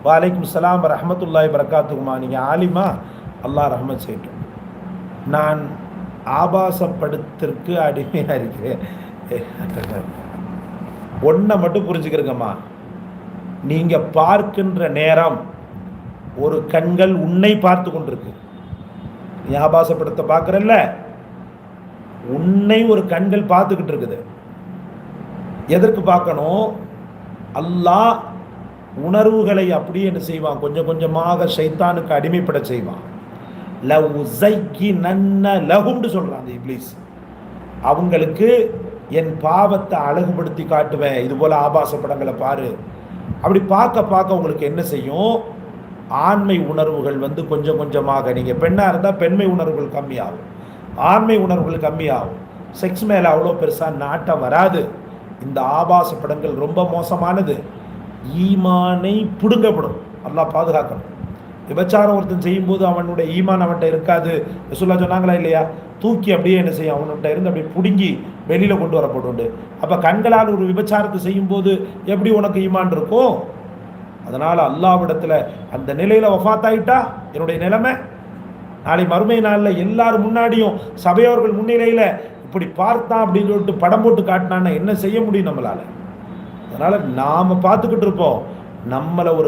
வலைக்கும் சலாம் ரஹமத்துல்லாஹி வரகாத்துக்குமா. நீங்கள் ஆலிமா, அல்லாஹ் ரஹமத் செய்யட்டும். நான் ஆபாசப்படுத்திற்கு அடிமையாக இருக்கிறேன். ஒன்றை மட்டும் புரிஞ்சுக்கிறங்கம்மா, நீங்கள் பார்க்கின்ற நேரம் ஒரு கண்கள் உன்னை பார்த்து கொண்டிருக்கு. நீ ஆபாசப்படுத்த பார்க்குறல்ல, உன்னை ஒரு கண்கள் பார்த்துக்கிட்டு இருக்குது. எதற்கு பார்க்கணும்? அல்லாஹ் உணர்வுகளை அப்படியே என்ன செய்வான், கொஞ்சம் கொஞ்சமாக ஷைத்தானுக்கு அடிமைப்பட செய்வான். லஹும்னு சொல்றான் அந்த இப்லீஸ். அவங்களுக்கு என் பாவத்தை அழகுபடுத்தி காட்டுவேன், இது போல ஆபாச படங்களை பாரு. அப்படி பார்க்க பார்க்க உங்களுக்கு என்ன செய்யும், ஆண்மை உணர்வுகள் வந்து கொஞ்சம் கொஞ்சமாக, நீங்கள் பெண்ணாக இருந்தால் பெண்மை உணர்வுகள் கம்மியாகும், ஆண்மை உணர்வுகள் கம்மியாகும், செக்ஸ் மேலே அவ்வளோ பெருசாக நாட்டம் வராது. இந்த ஆபாச படங்கள் ரொம்ப மோசமானது, ஈமானை பிடுங்கப்படும். அல்லாஹ் பாதுகாக்கணும். விபச்சாரம் ஒருத்தன் செய்யும்போது அவனுடைய ஈமான் அவன்கிட்ட இருக்காது. ரசூலுல்லாஹ் சொன்னாங்களா இல்லையா? தூக்கி அப்படியே என்ன செய்யும், அவன்கிட்ட இருந்து அப்படியே பிடுங்கி வெளியில் கொண்டு வரப்பட்டு. அப்போ கண்களால் ஒரு விபச்சாரத்தை செய்யும்போது எப்படி உனக்கு ஈமான் இருக்கும்? அதனால் அல்லாஹ்விடத்தில் அந்த நிலையில் வஃபாத் ஆகிட்டா என்னுடைய நிலைமை நாளை மறுமை நாளில் எல்லாரும் முன்னாடியும் சபையோர்கள் முன்னிலையில் இப்படி பார்த்தான் அப்படின்னு சொல்லிட்டு படம் போட்டு காட்டினான்னா என்ன செய்ய முடியும் நம்மளால்? அதனால் நாம் பார்த்துக்கிட்டு இருப்போம். நம்மளை ஒரு